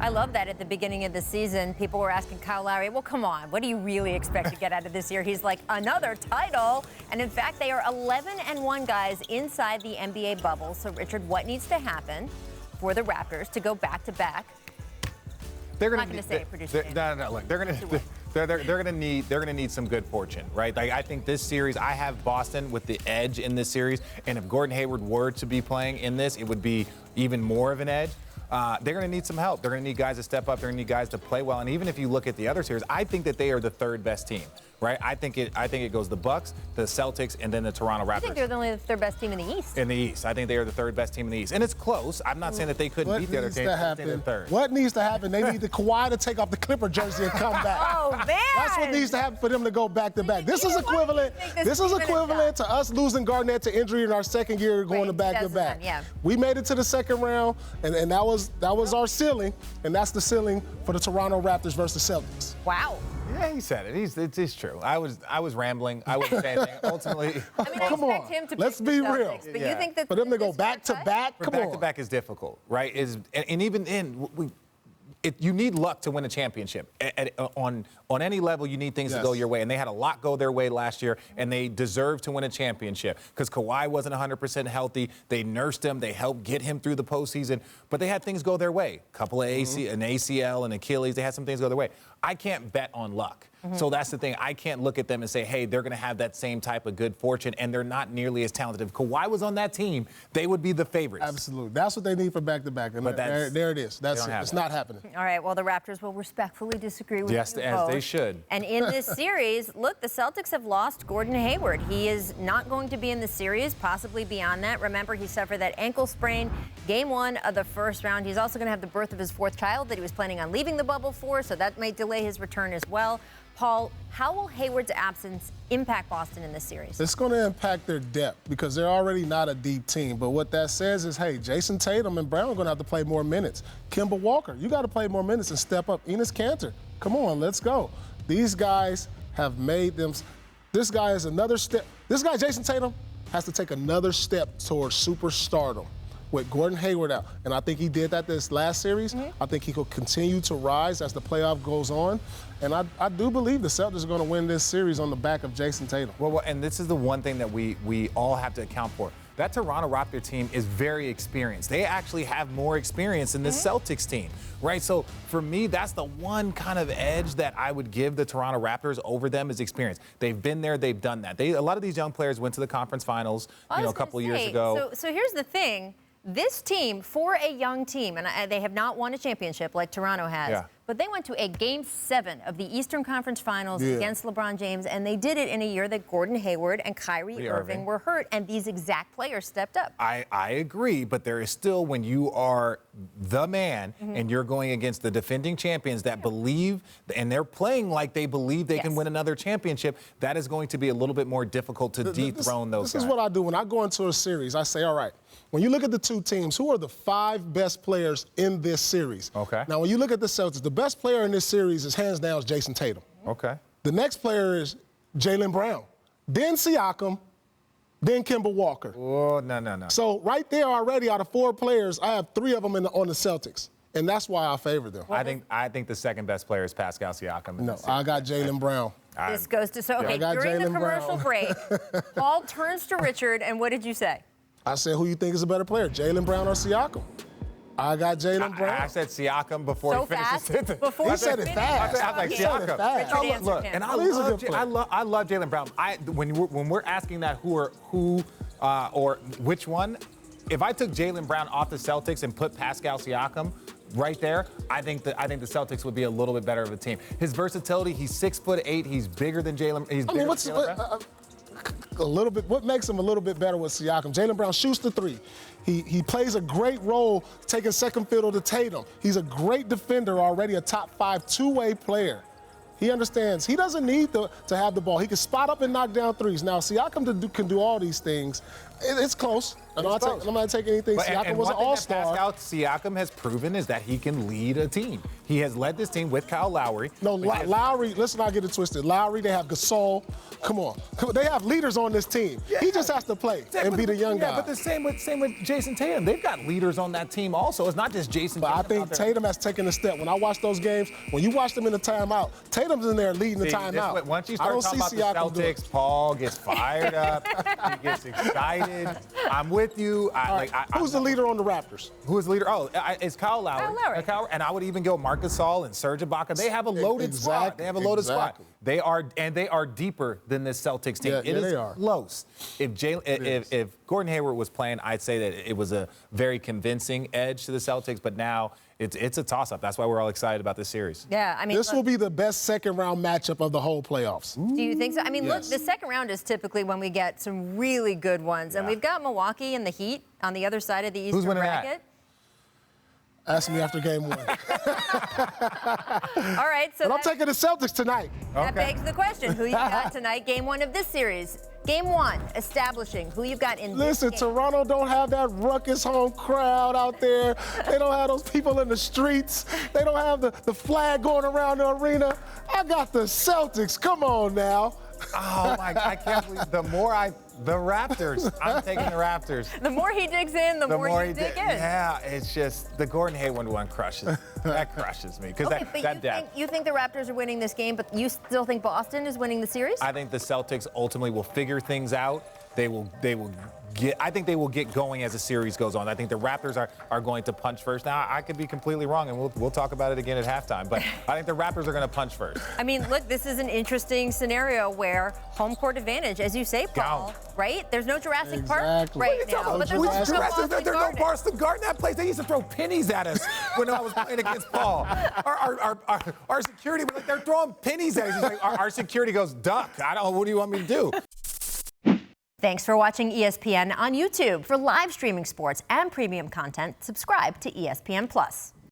I love that at the beginning of the season, people were asking Kyle Lowry, well, come on, what do you really expect to get out of this year? He's like, another title. And in fact, they are 11-1 guys inside the NBA bubble. So, Richard, what needs to happen for the Raptors to go back-to-back? They're not going to say it, producer. No. Look, they're going to need some good fortune, right? Like, I think this series, I have Boston with the edge in this series, and if Gordon Hayward were to be playing in this, it would be even more of an edge. They're going to need some help. They're going to need guys to step up. They're going to need guys to play well. And even if you look at the other series, I think that they are the third best team, right? I think it goes the Bucks, the Celtics, and then the Toronto Raptors. I think they're the third best team in the East. In the East. I think they are the third best team in the East. And it's close. I'm not saying that they couldn't beat the other team. What needs to happen? They need the Kawhi to take off the Clipper jersey and come back. Oh, man. That's what needs to happen for them to go back-to-back. This is equivalent to us losing Garnett to injury in our second year going to back-to-back. Yeah. We made it to the second round, and that was our ceiling, and that's the ceiling for the Toronto Raptors versus Celtics. Wow. Yeah, he said it. It's true. I was rambling. I wasn't saying anything. Ultimately, I mean, come on. Him to let's be real. But you think that for them to go back-to-back, come on. Back-to-back is difficult, right? And even then, you need luck to win a championship. On any level, you need things to go your way. And they had a lot go their way last year, and they deserve to win a championship because Kawhi wasn't 100% healthy. They nursed him. They helped get him through the postseason. But they had things go their way. A couple of an ACL and Achilles. They had some things go their way. I can't bet on luck. So that's the thing. I can't look at them and say, hey, they're going to have that same type of good fortune, and they're not nearly as talented. If Kawhi was on that team, they would be the favorites. Absolutely. That's what they need for back-to-back. And there it is. That's it. It's not happening. All right, well, the Raptors will respectfully disagree with you as they should. And in this series, look, the Celtics have lost Gordon Hayward. He is not going to be in the series, possibly beyond that. Remember, he suffered that ankle sprain game 1 of the first round. He's also going to have the birth of his 4th child that he was planning on leaving the bubble for, so that may delay his return as well. Paul, how will Hayward's absence impact Boston in this series? It's going to impact their depth because they're already not a deep team. But what that says is, hey, Jayson Tatum and Brown are going to have to play more minutes. Kemba Walker, you got to play more minutes and step up. Enes Kanter, come on, let's go. These guys have made them. This guy is another step. This guy, Jayson Tatum, has to take another step towards superstardom with Gordon Hayward out. And I think he did that this last series. I think he could continue to rise as the playoff goes on. And I do believe the Celtics are going to win this series on the back of Jayson Tatum. Well, and this is the one thing that we all have to account for. That Toronto Raptors team is very experienced. They actually have more experience than the Celtics team, right? So for me, that's the one kind of edge that I would give the Toronto Raptors over them is experience. They've been there, they've done that. A lot of these young players went to the conference finals, a couple of years ago. So here's the thing. This team, for a young team, and they have not won a championship like Toronto has, but they went to a Game 7 of the Eastern Conference Finals against LeBron James, and they did it in a year that Gordon Hayward and Kyrie Irving were hurt, and these exact players stepped up. I agree, but there is still, when you are the man and you're going against the defending champions that believe, and they're playing like they believe they can win another championship, that is going to be a little bit more difficult to dethrone those guys. This is what I do. When I go into a series, I say, all right, when you look at the two teams, who are the 5 best players in this series? Okay. Now, when you look at the Celtics, the best player in this series is hands down Jayson Tatum. Okay. The next player is Jaylen Brown, then Siakam, then Kemba Walker. Oh, no. So right there already, out of 4 players, I have 3 of them on the Celtics. And that's why I favor them. I think the second best player is Pascal Siakam. No, I got Jaylen Brown. This goes to during the commercial break, Paul turns to Richard, and what did you say? I said, who you think is a better player, Jaylen Brown or Siakam? I got Jaylen Brown. I said Siakam before he finished his sentence. He said it fast. I was like, Siakam. Look, and I love Jaylen Brown. When we're asking that who or which one, if I took Jaylen Brown off the Celtics and put Pascal Siakam right there, I think the Celtics would be a little bit better of a team. His versatility, he's 6'8", he's bigger than Jaylen. A little bit. What makes him a little bit better with Siakam? Jaylen Brown shoots the 3. He plays a great role taking second fiddle to Tatum. He's a great defender already, a top 5 two-way player. He understands. He doesn't need to have the ball. He can spot up and knock down threes. Now, Siakam can do all these things, It's close. I'm not taking anything. Siakam was an all-star. Pascal Siakam has proven is that he can lead a team. He has led this team with Kyle Lowry. No, Lowry, let's not get it twisted. Lowry, they have Gasol. Come on. They have leaders on this team. Yeah. He just has to play and be the young guy. Yeah, but the same with Jayson Tatum. They've got leaders on that team also. It's not just Jayson Tatum. But I think Tatum has taken a step. When I watch those games, when you watch them in the timeout, Tatum's in there leading the timeout. Once you start talking about the Celtics, Paul gets fired up. He gets excited. I'm with you. Who's the leader on the Raptors? Who is the leader? It's Kyle Lowry. And I would even go Marc Gasol and Serge Ibaka. They have a loaded squad. They have a loaded squad. They are deeper than this Celtics team. Yeah, it is they are. close. If Gordon Hayward was playing, I'd say that it was a very convincing edge to the Celtics. But now it's a toss-up. That's why we're all excited about this series. Yeah, I mean, this will be the best second-round matchup of the whole playoffs. Do you think so? I mean, look, the second round is typically when we get some really good ones, and we've got Milwaukee and the Heat on the other side of the Eastern bracket. Ask me after game 1. All right, so but I'm taking the Celtics tonight. That begs the question: who you got tonight? Game 1 of this series. Game 1, establishing who you got in this game. Listen, Toronto don't have that ruckus home crowd out there. They don't have those people in the streets. They don't have the flag going around the arena. I got the Celtics. Come on now. Oh, my God, I can't believe the Raptors. I'm taking the Raptors. The more he digs in, the more you dig in. Yeah, it's just the Gordon Hayward one crushes. That crushes me. You think the Raptors are winning this game, but you still think Boston is winning the series? I think the Celtics ultimately will figure things out. I think they will get going as the series goes on. I think the Raptors are going to punch first. Now, I could be completely wrong, and we'll talk about it again at halftime, but I think the Raptors are going to punch first. I mean, look, this is an interesting scenario where home court advantage, as you say, Paul, right? There's no Jurassic Park right now. But there's no Boston Garden. That place, they used to throw pennies at us when I was playing against Paul. Our security, they're throwing pennies at us. Our security goes, duck. What do you want me to do? Thanks for watching ESPN on YouTube. For live streaming sports and premium content, subscribe to ESPN+.